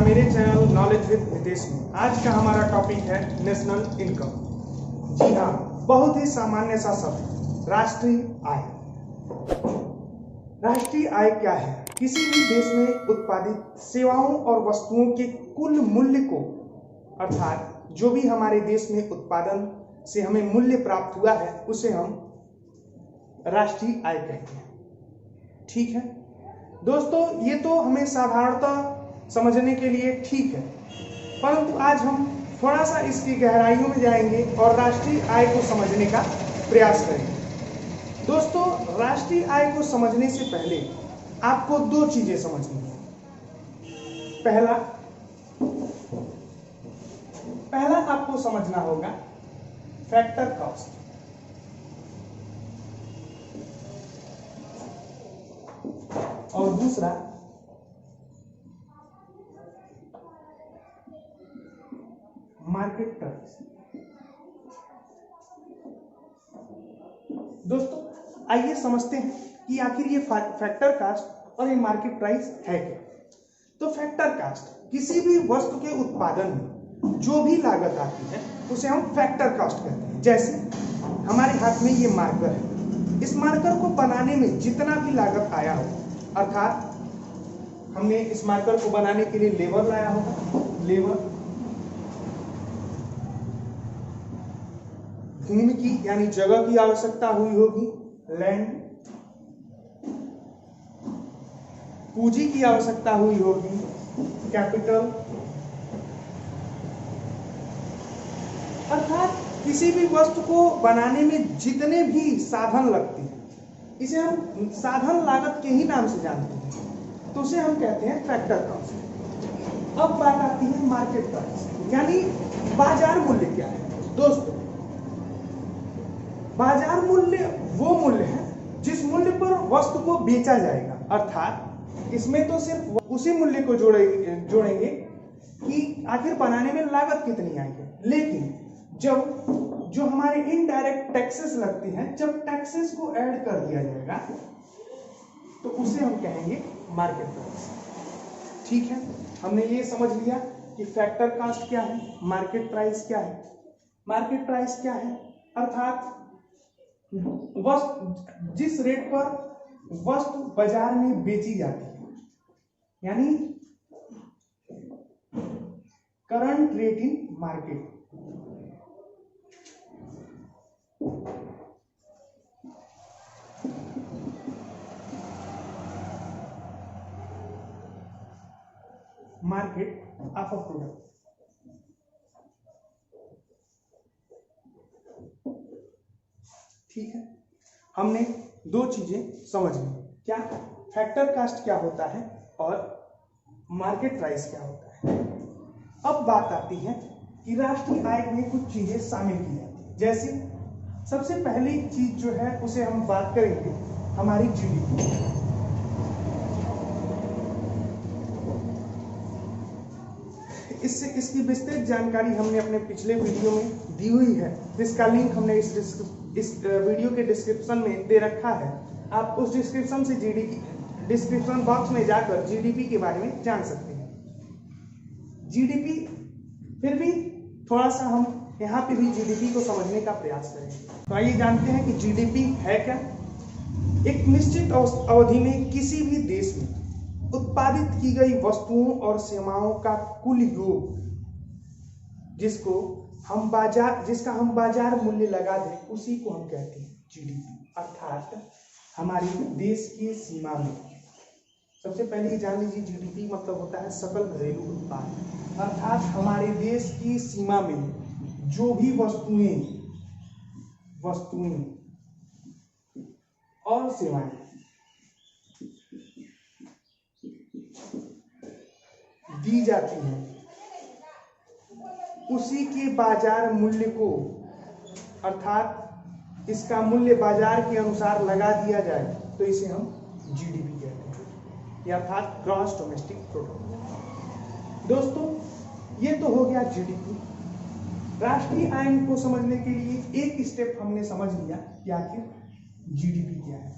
मेरे channel knowledge with Nitesh में आज का हमारा टॉपिक है नेशनल इनकम। जी हाँ, बहुत ही सामान्य सा शब्द राष्ट्रीय आय। राष्ट्रीय आय क्या है? किसी भी देश में उत्पादित सेवाओं और वस्तुओं के कुल मूल्य को, अर्थात जो भी हमारे देश में उत्पादन से हमें मूल्य प्राप्त हुआ है उसे हम राष्ट्रीय आय कहते हैं। ठीक है दोस्तों, ये तो हमें साधारणतः समझने के लिए ठीक है, परंतु आज हम थोड़ा सा इसकी गहराइयों में जाएंगे और राष्ट्रीय आय को समझने का प्रयास करेंगे। दोस्तों, राष्ट्रीय आय को समझने से पहले आपको दो चीजें समझनी है। पहला आपको समझना होगा फैक्टर कॉस्ट। और दूसरा मार्केट प्राइस। दोस्तों, आइए समझते हैं कि आखिर ये फैक्टर कास्ट और ये मार्केट प्राइस है क्या। तो फैक्टर कास्ट किसी भी वस्तु के उत्पादन में जो भी लागत आती है उसे हम फैक्टर कास्ट कहते हैं। जैसे हमारे हाथ में ये मार्कर है, इस मार्कर को बनाने में जितना भी लागत आया हो, अर्थात हमने इस मार्कर को बनाने के लिए लेबर लाया होगा, लेबर, भूमि की यानी जगह की आवश्यकता हुई होगी, लैंड, पूंजी की आवश्यकता हुई होगी, कैपिटल, अर्थात किसी भी वस्तु को बनाने में जितने भी साधन लगते हैं इसे हम साधन लागत के ही नाम से जानते हैं, तो उसे हम कहते हैं फैक्टर कॉस्ट। अब बात आती है मार्केट प्राइस, यानी बाजार मूल्य क्या है। दोस्तों, बाजार मूल्य वो मूल्य है जिस मूल्य पर वस्तु को बेचा जाएगा, अर्थात इसमें तो सिर्फ उसी मूल्य को जोड़ेंगे कि आखिर बनाने में लागत कितनी आई है, लेकिन जब जो हमारे इनडायरेक्ट टैक्सेस लगती हैं, जब टैक्सेस को ऐड कर दिया जाएगा तो उसे हम कहेंगे मार्केट प्राइस। ठीक है, हमने ये समझ लिया कि फैक्टर कास्ट क्या है, मार्केट प्राइस क्या है। मार्केट प्राइस क्या है? अर्थात जिस रेट पर वस्तु बाजार में बेची जाती है, यानी current rate in market. Market of a product. ठीक है, हमने दो चीजें समझ ली, क्या फैक्टर कास्ट क्या होता है और मार्केट प्राइस क्या होता है। अब बात आती है कि राष्ट्रीय आय में कुछ चीजें शामिल की जाती है। जैसे सबसे पहली चीज जो है उसे हम बात करेंगे हमारी जीडीपी। इसकी विस्तृत जानकारी हमने अपने पिछले वीडियो में दी हुई है, जिसका लिंक हमने इस वीडियो के डिस्क्रिप्शन में दे रखा है। आप उस डिस्क्रिप्शन से डिस्क्रिप्शन बॉक्स में जाकर जीडीपी के बारे में जान सकते हैं। जीडीपी, फिर भी थोड़ा सा हम यहाँ पे भी जीडीपी को समझने का प्रयास करेंगे। तो आइए जानते हैं कि जीडीपी है क्या। एक निश्चित अवधि में किसी भी देश में उत्पादित की गई वस्तुओं और सेवाओं का कुल योग, जिसका हम बाजार मूल्य लगा दें, उसी को हम कहते हैं जीडीपी। अर्थात हमारे देश की सीमा में, सबसे पहले ये जान लीजिए, जीडीपी मतलब होता है सकल घरेलू उत्पाद। अर्थात हमारे देश की सीमा में जो भी वस्तुएं और सेवाएं दी जाती हैं, उसी के बाजार मूल्य को, अर्थात इसका मूल्य बाजार के अनुसार लगा दिया जाए तो इसे हम जीडीपी कहते हैं, या अर्थात ग्रॉस डोमेस्टिक प्रोडक्ट। दोस्तों, ये तो हो गया जीडीपी। राष्ट्रीय आय को समझने के लिए एक स्टेप हमने समझ लिया कि आखिर जीडीपी क्या है।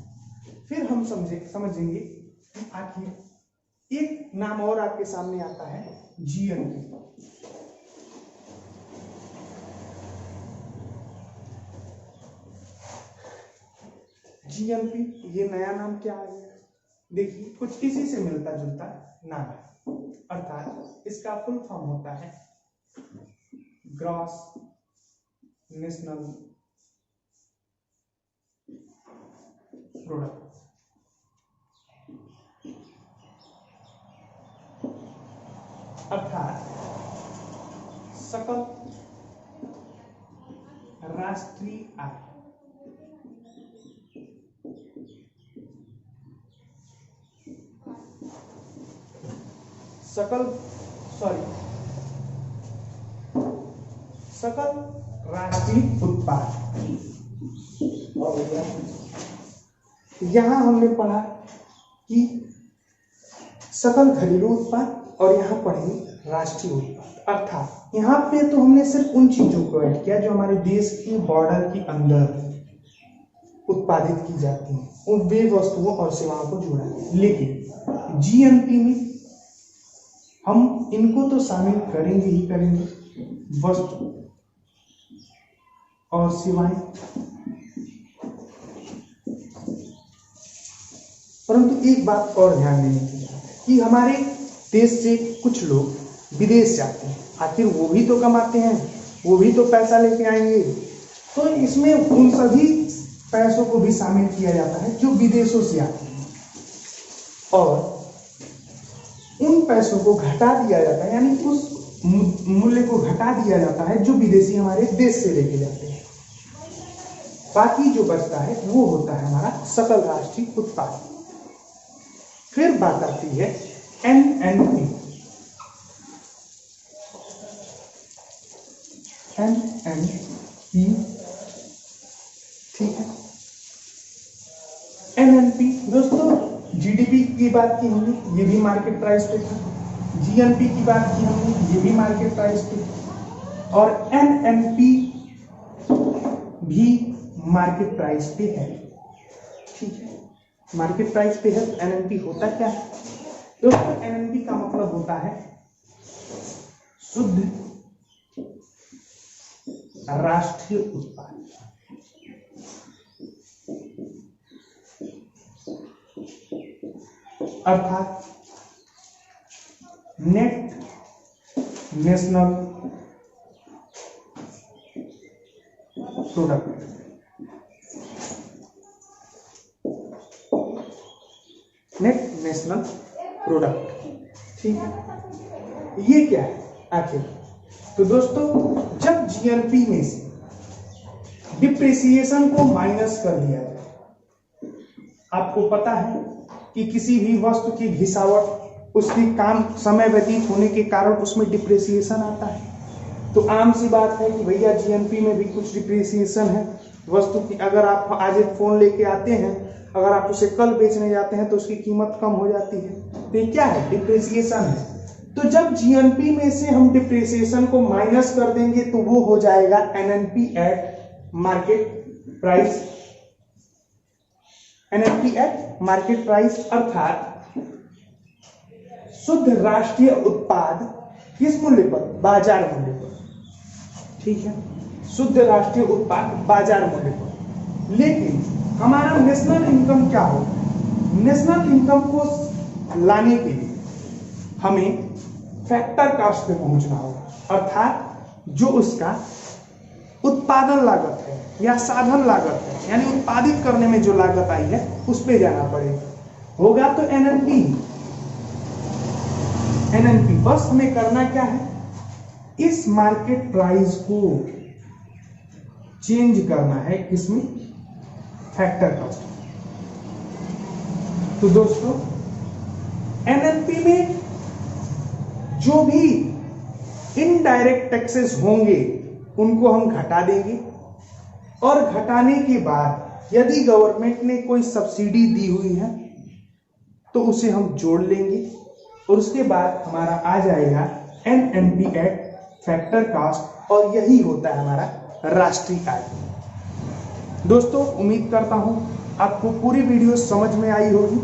फिर हम समझेंगे कि आखिर एक नाम और आपके सामने आता है जीएनपी। जीएनपी ये नया नाम क्या आ गया? देखिए कुछ इसी से मिलता जुलता नाम है, अर्थात इसका फुल फॉर्म होता है ग्रॉस नेशनल प्रोडक्ट। अर्थात सकल राष्ट्रीय आय। सकल राष्ट्रीय उत्पाद। यहां हमने पढ़ा कि सकल घरेलू उत्पाद और यहां पढ़ेंगे राष्ट्रीय उत्पाद। अर्थात यहां पे तो हमने सिर्फ उन चीजों को ऐड किया जो हमारे देश के बॉर्डर के अंदर उत्पादित की जाती हैं, उन वे वस्तुओं और सेवाओं को जोड़ा है। लेकिन जीएनपी में हम इनको तो शामिल करेंगे ही करेंगे, वस्तु और सेवाएं। परंतु एक बात और ध्यान देने की है कि हमारे देश से कुछ लोग विदेश जाते हैं, आखिर वो भी तो कमाते हैं, वो भी तो पैसा लेके आएंगे, तो इसमें उन सभी पैसों को भी शामिल किया जाता है जो विदेशों से आते हैं, और उन पैसों को घटा दिया जाता है, यानी उस मूल्य को घटा दिया जाता है जो विदेशी हमारे देश से लेके जाते हैं। बाकी जो बचता है वो होता है हमारा सकल राष्ट्रीय उत्पाद। फिर बात आती है एनएनपी। एनएनपी, ठीक है। एनएनपी दोस्तों, जीडीपी की बात की हमने, ये भी मार्केट प्राइस पे था। जीएनपी की बात की हमने, ये भी मार्केट प्राइस पे था। और एनएनपी भी मार्केट प्राइस पे है, ठीक है। मार्केट प्राइस पे है। एनएनपी होता क्या है दोस्तों? एनएनपी का मतलब होता है शुद्ध राष्ट्रीय उत्पाद। अर्थात net national product. Net national product, ठीक है। ये क्या है आखिर? तो दोस्तों, जब जीएनपी में से डिप्रिसिएशन को माइनस कर दिया जाए, आपको पता है कि किसी भी वस्तु की घिसावट उसकी काम समय व्यतीत होने के कारण उसमें डिप्रिसिएशन आता है। तो आम सी बात है कि भैया जीएनपी में भी कुछ डिप्रिसिएशन है वस्तु की। अगर आप आज एक फोन लेके आते हैं, अगर आप उसे कल बेचने जाते हैं तो उसकी कीमत कम हो जाती है। तो ये क्या है? डिप्रिसिएशन है। तो जब जीएनपी में से हम डिप्रिसिएशन को माइनस कर देंगे तो वो हो जाएगा NNP eight market price. NNP eight market price अर्थात शुद्ध राष्ट्रीय उत्पाद किस मूल्य पर? बाजार मूल्य पर, ठीक है। शुद्ध राष्ट्रीय उत्पाद बाजार मूल्य पर। लेकिन हमारा नेशनल इनकम क्या हो? नेशनल इनकम को लाने के लिए हमें फैक्टर कास्ट पे पहुंचना होगा, अर्थात जो उसका उत्पादन लागत है या साधन लागत है, यानी उत्पादित करने में जो लागत आई है उस पे जाना पड़ेगा। होगा तो एनएनपी। एनएनपी बस हमें करना क्या है? इस मार्केट प्राइस को चेंज करना है, किसमें? Factor cost. तो दोस्तों, एनएनपी में जो भी इनडायरेक्ट टैक्सेस होंगे उनको हम घटा देंगे, और घटाने के बाद यदि गवर्नमेंट ने कोई सब्सिडी दी हुई है तो उसे हम जोड़ लेंगे, और उसके बाद हमारा आ जाएगा एनएनपी एट फैक्टर कास्ट, और यही होता है हमारा राष्ट्रीय आय। दोस्तों, उम्मीद करता हूं आपको पूरी वीडियो समझ में आई होगी।